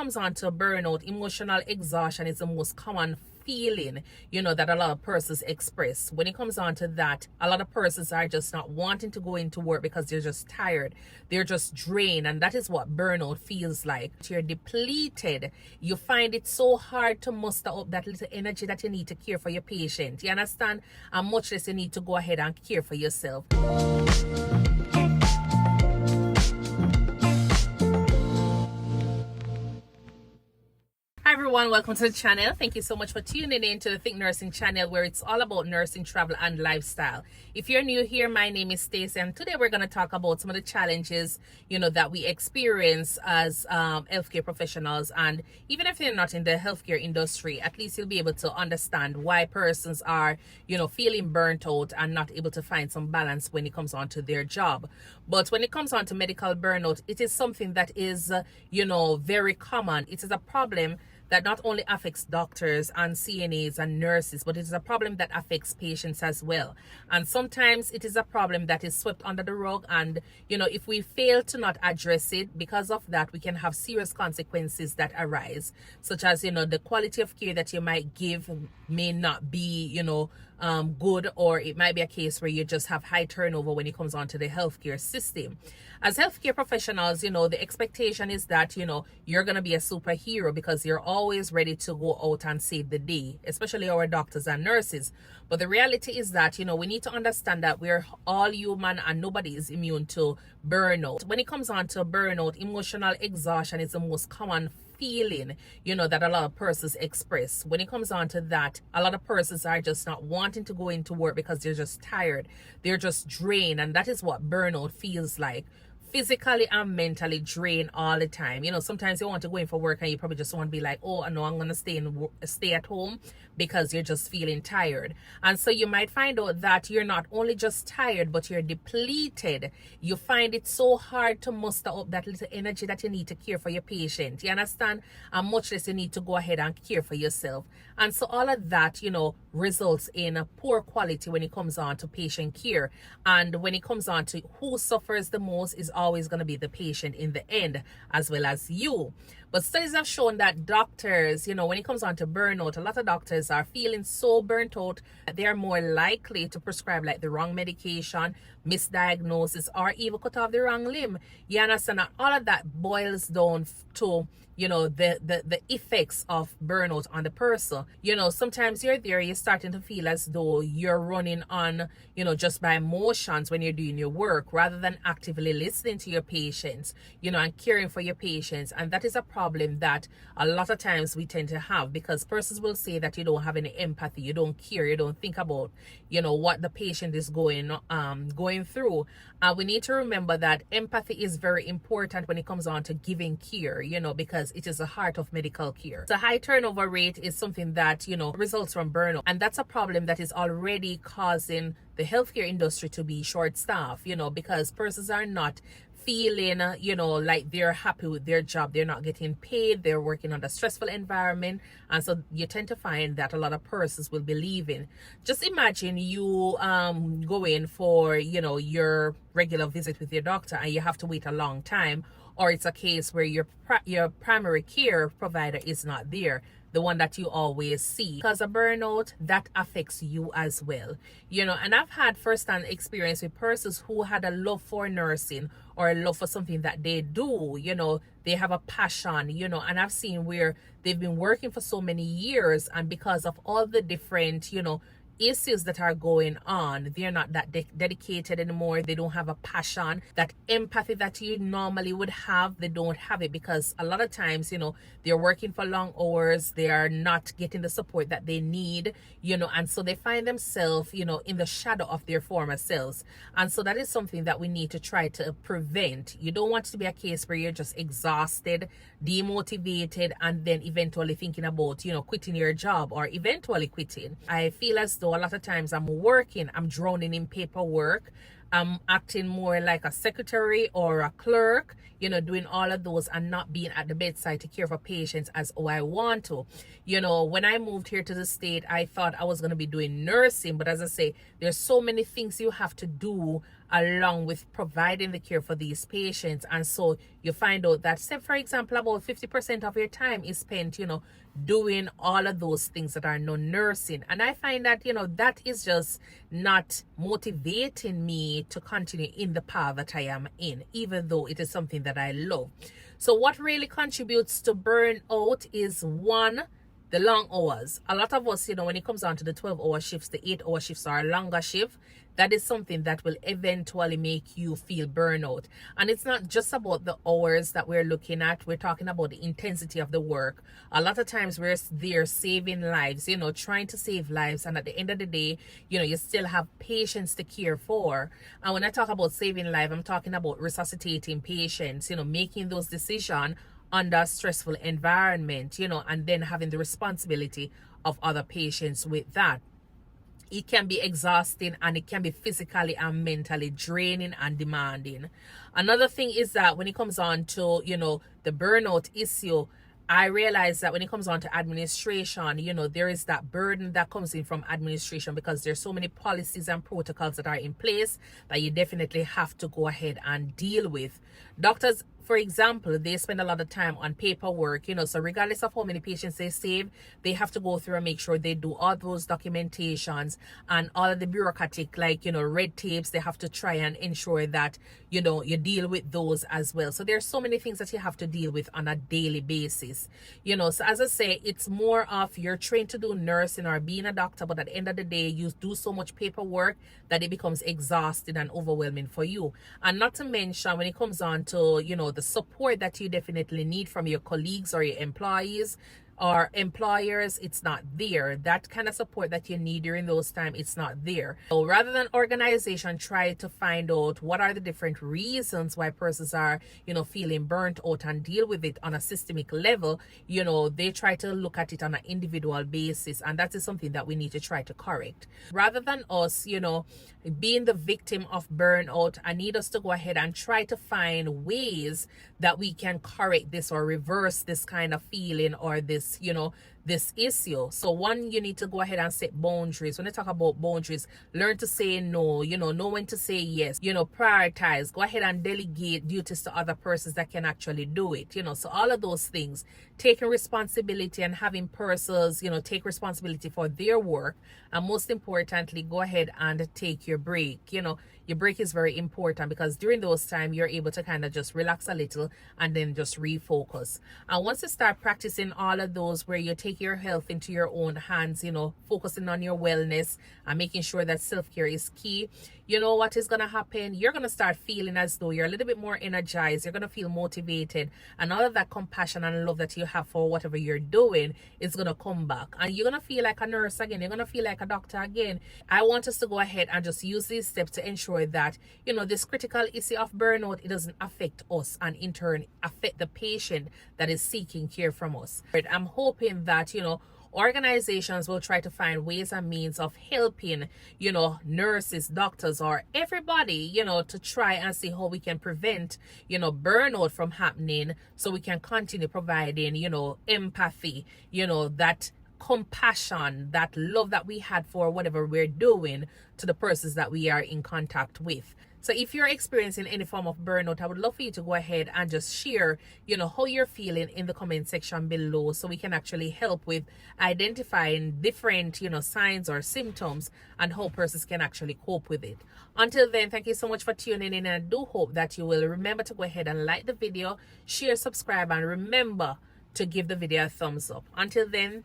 comes on to burnout, emotional exhaustion is the most common feeling, that a lot of persons express. When it comes on to that, a lot of persons are just not wanting to go into work because they're just tired. They're just drained. And that is what burnout feels like. You're depleted. You find it so hard to muster up that little energy that you need to care for your patient. You understand? And much less you need to go ahead and care for yourself. Hi everyone, welcome to the channel. Thank you so much for tuning in to the ThinkNursing channel, where it's all about nursing, travel, and lifestyle. If you're new here, my name is Stacey, and today we're going to talk about some of the challenges, that we experience as healthcare professionals. And even if you're not in the healthcare industry, at least you'll be able to understand why persons are, feeling burnt out and not able to find some balance when it comes on to their job. But when it comes on to medical burnout, it is something that is, very common. It is a problem that not only affects doctors and CNAs and nurses, but it is a problem that affects patients as well. And sometimes it is a problem that is swept under the rug. And, if we fail to not address it, because of that, we can have serious consequences that arise, such as, the quality of care that you might give may not be, good, or it might be a case where you just have high turnover when it comes on to the healthcare system. As healthcare professionals, the expectation is that, you're going to be a superhero because you're always ready to go out and save the day, especially our doctors and nurses. But the reality is that, we need to understand that we're all human and nobody is immune to burnout. When it comes on to burnout, emotional exhaustion is the most common feeling, that a lot of persons express. When it comes on to that, a lot of persons are just not wanting to go into work because they're just tired. They're just drained. And that is what burnout feels like. Physically and mentally drained all the time. Sometimes you want to go in for work and you probably just want to be like, oh, no, I'm going to stay at home because you're just feeling tired. And so you might find out that you're not only just tired, but you're depleted. You find it so hard to muster up that little energy that you need to care for your patient. You understand? And much less you need to go ahead and care for yourself. And so all of that, results in a poor quality when it comes on to patient care. And when it comes on to who suffers the most is always going to be the patient in the end, as well as you. But studies have shown that doctors, when it comes on to burnout, a lot of doctors are feeling so burnt out that they are more likely to prescribe like the wrong medication, misdiagnosis, or even cut off the wrong limb. You understand that all of that boils down to the effects of burnout on the person. Sometimes you're starting to feel as though you're running on, just by emotions when you're doing your work, rather than actively listening to your patients, and caring for your patients. And that is a problem that a lot of times we tend to have, because persons will say that you don't have any empathy, you don't care, you don't think about, what the patient is going through. We need to remember that empathy is very important when it comes on to giving care, because it is the heart of medical care. The high turnover rate is something that, results from burnout. And that's a problem that is already causing the healthcare industry to be short-staffed, because persons are not feeling, like they're happy with their job. They're not getting paid. They're working under a stressful environment. And so you tend to find that a lot of persons will be leaving. Just imagine you go in for, your regular visit with your doctor and you have to wait a long time. Or it's a case where your primary care provider is not there, the one that you always see. Because of burnout, that affects you as well. And I've had first-hand experience with persons who had a love for nursing or a love for something that they do. They have a passion, and I've seen where they've been working for so many years, and because of all the different, issues that are going on, they're not that dedicated anymore. They don't have a passion, that empathy that you normally would have. They don't have it because a lot of times, they're working for long hours. They are not getting the support that they need, and so they find themselves, in the shadow of their former selves. And so that is something that we need to try to prevent. You don't want it to be a case where you're just exhausted, demotivated, and then eventually thinking about, quitting your job or eventually quitting. I feel as though a lot of times I'm drowning in paperwork. I'm acting more like a secretary or a clerk, doing all of those and not being at the bedside to care for patients as I want to. When I moved here to the state, I thought I was going to be doing nursing, but as I say, there's so many things you have to do along with providing the care for these patients. And so you find out that, say for example, about 50% of your time is spent, doing all of those things that are non-nursing. And I find that, that is just not motivating me to continue in the path that I am in, even though it is something that I love. So what really contributes to burnout is, one, the long hours. A lot of us, when it comes down to the 12-hour shifts, the 8-hour shifts are a longer shift. That is something that will eventually make you feel burnout. And it's not just about the hours that we're looking at. We're talking about the intensity of the work. A lot of times we're there saving lives, trying to save lives. And at the end of the day, you still have patients to care for. And when I talk about saving life, I'm talking about resuscitating patients, making those decisions under a stressful environment, and then having the responsibility of other patients with that. It can be exhausting, and it can be physically and mentally draining and demanding. Another thing is that when it comes on to, the burnout issue, I realize that when it comes on to administration, there is that burden that comes in from administration, because there's so many policies and protocols that are in place that you definitely have to go ahead and deal with. Doctors, for example, they spend a lot of time on paperwork, so regardless of how many patients they save, they have to go through and make sure they do all those documentations and all of the bureaucratic, red tapes. They have to try and ensure that, you deal with those as well. So there's so many things that you have to deal with on a daily basis, so as I say, it's more of you're trained to do nursing or being a doctor, but at the end of the day, you do so much paperwork that it becomes exhausting and overwhelming for you. And not to mention, when it comes on to, the support that you definitely need from your colleagues or your employees or employers, it's not there. That kind of support that you need during those times, it's not there. So rather than organization try to find out what are the different reasons why persons are, feeling burnt out and deal with it on a systemic level, they try to look at it on an individual basis. And that is something that we need to try to correct. Rather than us, being the victim of burnout, I need us to go ahead and try to find ways that we can correct this or reverse this kind of feeling or this, this issue. So one, you need to go ahead and set boundaries. When I talk about boundaries, learn to say no, know when to say yes, prioritize, go ahead and delegate duties to other persons that can actually do it, so all of those things, taking responsibility and having persons, take responsibility for their work. And most importantly, go ahead and take your break. Your break is very important, because during those times you're able to kind of just relax a little and then just refocus. And once you start practicing all of those, where you take your health into your own hands, focusing on your wellness and making sure that self-care is key, what is going to happen? You're going to start feeling as though you're a little bit more energized. You're going to feel motivated, and all of that compassion and love that you have for whatever you're doing is going to come back, and you're going to feel like a nurse again. You're going to feel like a doctor again. I want us to go ahead and just use these steps to ensure that, this critical issue of burnout, it doesn't affect us and in turn affect the patient that is seeking care from us. I'm hoping that, organizations will try to find ways and means of helping, nurses, doctors, or everybody, to try and see how we can prevent, burnout from happening, so we can continue providing, empathy, that compassion, that love that we had for whatever we're doing to the persons that we are in contact with. So if you're experiencing any form of burnout, I would love for you to go ahead and just share, how you're feeling in the comment section below, so we can actually help with identifying different, signs or symptoms and how persons can actually cope with it. Until then, thank you so much for tuning in, and I do hope that you will remember to go ahead and like the video, share, subscribe, and remember to give the video a thumbs up. Until then,